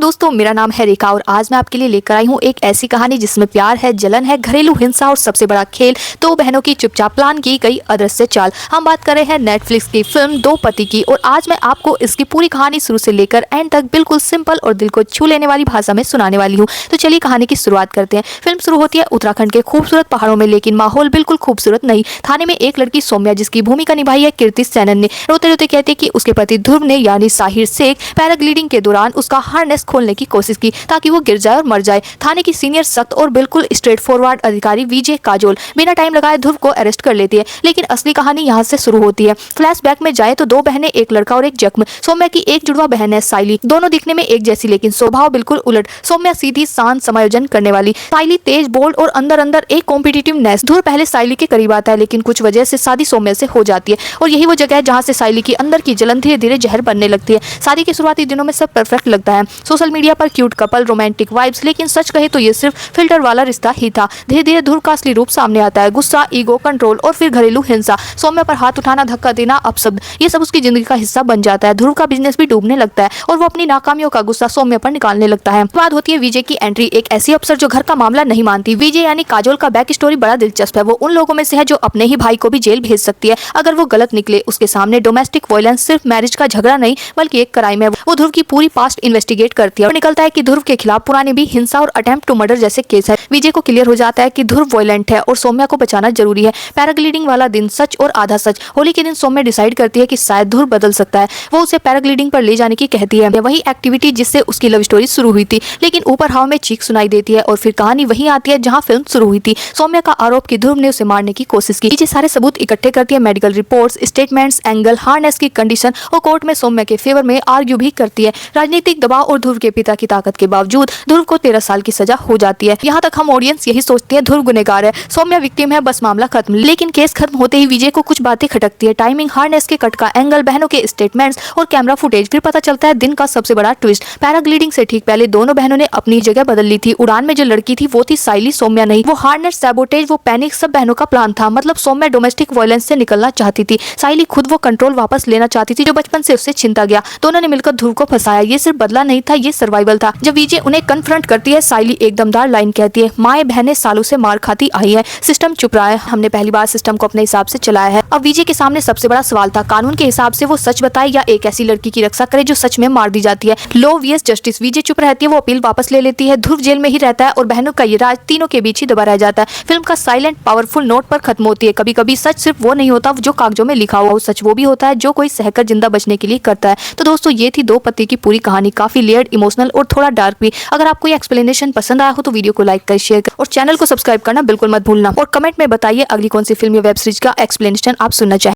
दोस्तों, मेरा नाम है रेखा और आज मैं आपके लिए लेकर आई हूँ एक ऐसी कहानी जिसमें प्यार है, जलन है, घरेलू हिंसा और सबसे बड़ा खेल दो बहनों की चुपचाप प्लान की गई अदृश्य चाल। हम बात कर रहे हैं नेटफ्लिक्स की फिल्म दो पति की और आज मैं आपको इसकी पूरी कहानी शुरू से लेकर एंड तक बिल्कुल सिंपल और दिल को छू लेने वाली भाषा में सुनाने वाली हूँ। तो चलिए कहानी की शुरुआत करते हैं। फिल्म शुरू होती है उत्तराखंड के खूबसूरत पहाड़ों में, लेकिन माहौल बिल्कुल खूबसूरत नहीं। थाने में एक लड़की सौम्या, जिसकी भूमिका निभाई है कीर्ति सेनन ने, रोते रोते कहती है कि उसके पति ध्रुव ने यानी साहिर शेख पैराग्लाइडिंग के दौरान उसका हार्नेस खोलने की कोशिश की ताकि वो गिर जाए और मर जाए। थाने की सीनियर सख्त और बिल्कुल स्ट्रेट फॉरवर्ड अधिकारी विजय काजोल बिना टाइम लगाए ध्रुव को अरेस्ट कर लेती है। लेकिन असली कहानी यहाँ से शुरू होती है। फ्लैशबैक में जाए तो दो बहनें, एक लड़का और एक जख्म। सौम्या की एक जुड़वा बहन है साइली, दोनों दिखने में एक जैसी लेकिन स्वभाव बिल्कुल उलट। सौम्या सीधी शांत समायोजन करने वाली, साइली तेज बोल्ड और अंदर अंदर एक कॉम्पिटिटिवनेस। ध्रुव पहले साइली के करीब आता है लेकिन कुछ वजह से शादी सौम्या से हो जाती है और यही वो जगह है जहाँ से साइली की अंदर की जलन धीरे धीरे जहर बनने लगती है। शादी के शुरुआती दिनों में सब परफेक्ट लगता है, सोशल मीडिया पर क्यूट कपल, रोमांटिक वाइब्स, लेकिन सच कहे तो ये सिर्फ फिल्टर वाला रिश्ता ही था। धीरे धीरे ध्रुव का असली रूप सामने आता है, गुस्सा, ईगो, कंट्रोल और फिर घरेलू हिंसा। सौम्या पर हाथ उठाना, धक्का देना, अपशब्द, ये सब उसकी जिंदगी का हिस्सा बन जाता है। ध्रुव का बिजनेस भी डूबने लगता है और वो अपनी नाकामियों का गुस्सा सौम्या पर निकालने लगता है। बात होती है विजय की एंट्री, एक ऐसी अफसर जो घर का मामला नहीं मानती। विजय यानी काजोल का बैक स्टोरी बड़ा दिलचस्प है। वो उन लोगों में से है जो अपने ही भाई को भी जेल भेज सकती है अगर वो गलत निकले। उसके सामने डोमेस्टिक वायलेंस सिर्फ मैरिज का झगड़ा नहीं बल्कि एक क्राइम है। वो ध्रुव की पूरी पास्ट इन्वेस्टिगेट करती है और निकलता है कि ध्रुव के खिलाफ पुराने भी हिंसा और अटेम्प्ट टू मर्डर जैसे केस है। विजय को क्लियर हो जाता है कि ध्रुव वायलेंट है और सौम्या को बचाना जरूरी है। पैराग्लाइडिंग वाला दिन, सच और आधा सच। होली के दिन सौम्या डिसाइड करती है कि शायद ध्रुव बदल सकता है। वो उसे पैराग्लाइडिंग पर ले जाने की कहती है, वही एक्टिविटी जिससे उसकी लव स्टोरी शुरू हुई थी। लेकिन ऊपर हवा में चीख सुनाई देती है और फिर कहानी वहीं आती है जहाँ फिल्म शुरू हुई थी। सौम्या का आरोप कि ध्रुव ने उसे मारने की कोशिश की। विजय सारे सबूत इकट्ठे करती है, medical reports, statements, angle, harness की कंडीशन, और कोर्ट में सौम्या के फेवर में आर्ग्यू भी करती है। राजनीतिक दबाव और ध्रुव के पिता की ताकत के बावजूद ध्रुव को 13 साल की सजा हो जाती है। यहाँ तक हम ऑडियंस यही सोचते हैं ध्रुव गुनहगार है, सौम्या विक्टिम है, बस मामला खत्म। लेकिन केस खत्म होते ही विजय को कुछ बातें खटकती है। टाइमिंग, हार्नेस के कट का एंगल, बहनों के स्टेटमेंट्स और कैमरा फुटेज। फिर पता चलता है दिन का सबसे बड़ा ट्विस्ट। पैराग्लाइडिंग से ठीक पहले दोनों बहनों ने अपनी जगह बदल ली थी। उड़ान में जो लड़की थी वो थी साइली, सौम्या नहीं। वो हार्नेस, सैबोटेज, वो पैनिक सब बहनों का प्लान था। मतलब सौम्या डोमेस्टिक वायलेंस से निकलना चाहती थी, साइली खुद वो कंट्रोल वापस लेना चाहती थी जो बचपन से उससे छिनता गया। दोनों ने मिलकर ध्रुव को फंसाया। ये सिर्फ बदला नहीं था, ये सर्वाइवल था। जब विजय उन्हें कन्फ्रंट करती है, साइली एक दमदार लाइन कहती है, माएं बहनें सालों से मार खाती आई है, सिस्टम चुप रहा है, हमने पहली बार सिस्टम को अपने हिसाब से चलाया है। अब विजय के सामने सबसे बड़ा सवाल था, कानून के हिसाब से वो सच बताए या एक ऐसी लड़की की रक्षा करे जो सच में मार दी जाती है। Law vs justice. विजय चुप रहती है, वो अपील वापस ले लेती है। ध्रुव जेल में ही रहता है और बहनों का ये राज तीनों के बीच ही दबा रह जाता है। फिल्म का साइलेंट पावरफुल नोट पर खत्म होती है। कभी कभी सच सिर्फ वो नहीं होता जो कागजों में लिखा हुआ, सच वो भी होता है जो कोई सहकर जिंदा बचने के लिए करता है। तो दोस्तों, ये थी दो पति की पूरी कहानी, काफी लेयर्ड, इमोशनल और थोड़ा डार्क भी। अगर आपको ये एक्सप्लेनेशन पसंद आया हो तो वीडियो को लाइक कर, शेयर कर और चैनल को सब्सक्राइब करना बिल्कुल मत भूलना। और कमेंट में बताइए अगली कौन सी फिल्म या वेब सीरीज का एक्सप्लेनेशन आप सुनना चाहें।